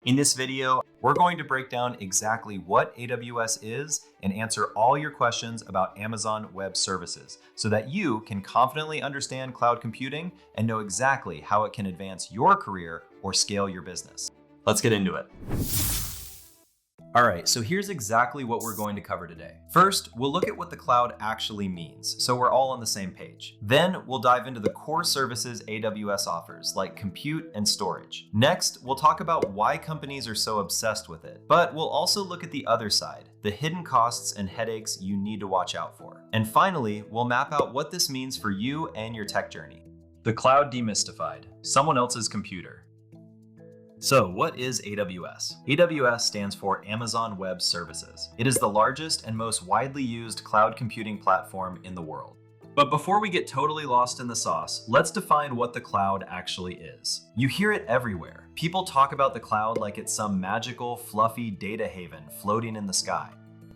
In this video, we're going to break down exactly what AWS is and answer all your questions about Amazon Web Services so that you can confidently understand cloud computing and know exactly how it can advance your career or scale your business. Let's get into it. All right, so here's exactly what we're going to cover today. First, we'll look at what the cloud actually means, so we're all on the same page. Then we'll dive into the core services AWS offers, like compute and storage. Next, we'll talk about why companies are so obsessed with it. But we'll also look at the other side, the hidden costs and headaches you need to watch out for. And finally, we'll map out what this means for you and your tech journey. The cloud demystified, someone else's computer. So what is AWS? AWS stands for Amazon Web Services. It is the largest and most widely used cloud computing platform in the world. But before we get totally lost in the sauce, let's define what the cloud actually is. You hear it everywhere. People talk about the cloud like it's some magical, fluffy data haven floating in the sky.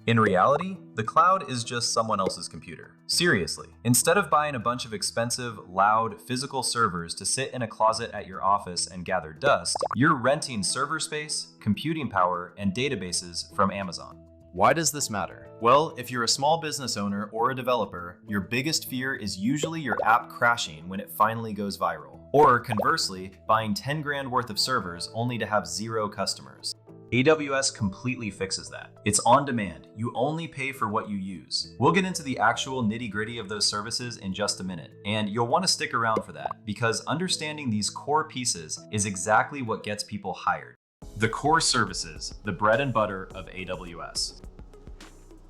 In reality, the cloud is just someone else's computer. Seriously, instead of buying a bunch of expensive, loud, physical servers to sit in a closet at your office and gather dust, you're renting server space, computing power, and databases from Amazon. Why does this matter? Well, if you're a small business owner or a developer, your biggest fear is usually your app crashing when it finally goes viral. Or conversely, buying 10 grand worth of servers only to have 0 customers. AWS completely fixes that. It's on demand. You only pay for what you use. We'll get into the actual nitty-gritty of those services in just a minute, and you'll want to stick around for that because understanding these core pieces is exactly what gets people hired. The core services, the bread and butter of AWS.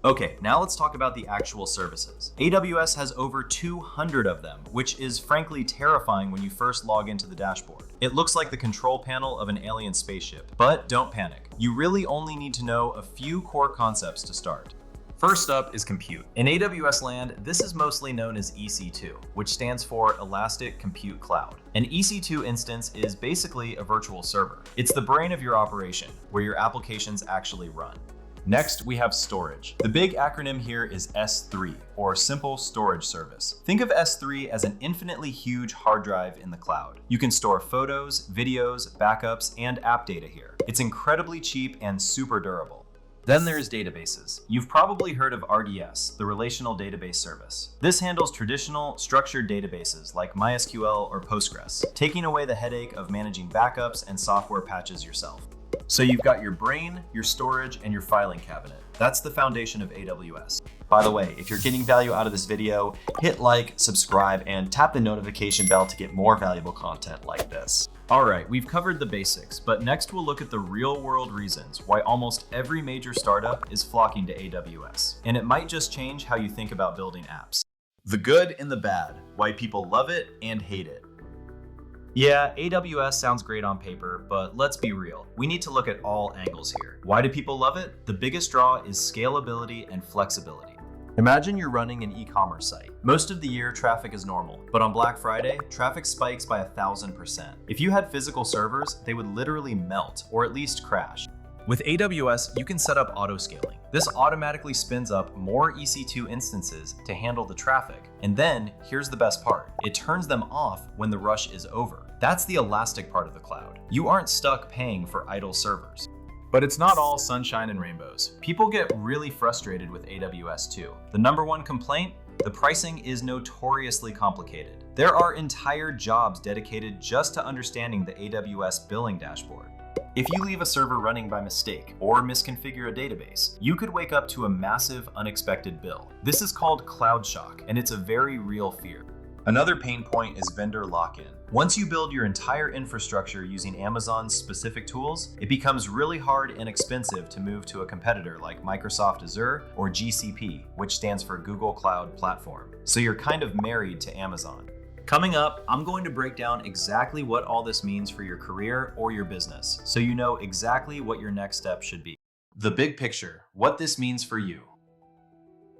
Okay, now let's talk about the actual services. AWS has over 200 of them, which is frankly terrifying when you first log into the dashboard. It looks like the control panel of an alien spaceship, but don't panic. You really only need to know a few core concepts to start. First up is compute. In AWS land, this is mostly known as EC2, which stands for Elastic Compute Cloud. An EC2 instance is basically a virtual server. It's the brain of your operation, where your applications actually run. Next, we have storage. The big acronym here is S3, or Simple Storage Service. Think of S3 as an infinitely huge hard drive in the cloud. You can store photos, videos, backups, and app data here. It's incredibly cheap and super durable. Then there's databases. You've probably heard of RDS, the Relational Database Service. This handles traditional, structured databases like MySQL or Postgres, taking away the headache of managing backups and software patches yourself. So you've got your brain, your storage, and your filing cabinet. That's the foundation of AWS. By the way, if you're getting value out of this video, hit like, subscribe, and tap the notification bell to get more valuable content like this. All right, we've covered the basics, but next we'll look at the real-world reasons why almost every major startup is flocking to AWS. And it might just change how you think about building apps. The good and the bad, why people love it and hate it. Yeah, AWS sounds great on paper, but let's be real. We need to look at all angles here. Why do people love it? The biggest draw is scalability and flexibility. Imagine you're running an e-commerce site. Most of the year, traffic is normal, but on Black Friday, traffic spikes by 1,000%. If you had physical servers, they would literally melt or at least crash. With AWS, you can set up auto-scaling. This automatically spins up more EC2 instances to handle the traffic. And then, here's the best part. It turns them off when the rush is over. That's the elastic part of the cloud. You aren't stuck paying for idle servers. But it's not all sunshine and rainbows. People get really frustrated with AWS too. The number one complaint? The pricing is notoriously complicated. There are entire jobs dedicated just to understanding the AWS billing dashboard. If you leave a server running by mistake or misconfigure a database, you could wake up to a massive unexpected bill. This is called cloud shock, and it's a very real fear. Another pain point is vendor lock-in. Once you build your entire infrastructure using Amazon's specific tools, it becomes really hard and expensive to move to a competitor like Microsoft Azure or GCP, which stands for Google Cloud Platform. So you're kind of married to Amazon. Coming up, I'm going to break down exactly what all this means for your career or your business, so you know exactly what your next step should be. The big picture, what this means for you.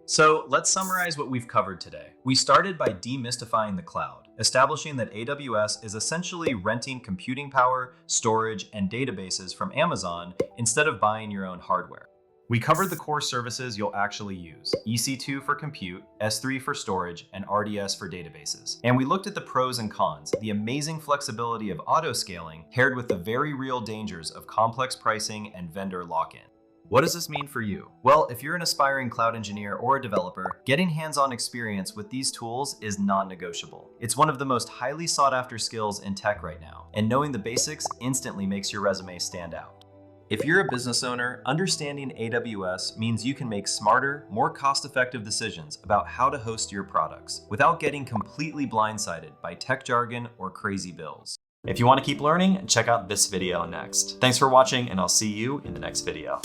So let's summarize what we've covered today. We started by demystifying the cloud, establishing that AWS is essentially renting computing power, storage, and databases from Amazon instead of buying your own hardware. We covered the core services you'll actually use: EC2 for compute, S3 for storage, and RDS for databases. And we looked at the pros and cons, the amazing flexibility of auto-scaling paired with the very real dangers of complex pricing and vendor lock-in. What does this mean for you? Well, if you're an aspiring cloud engineer or a developer, getting hands-on experience with these tools is non-negotiable. It's one of the most highly sought-after skills in tech right now, and knowing the basics instantly makes your resume stand out. If you're a business owner, understanding AWS means you can make smarter, more cost-effective decisions about how to host your products without getting completely blindsided by tech jargon or crazy bills. If you want to keep learning, check out this video next. Thanks for watching, and I'll see you in the next video.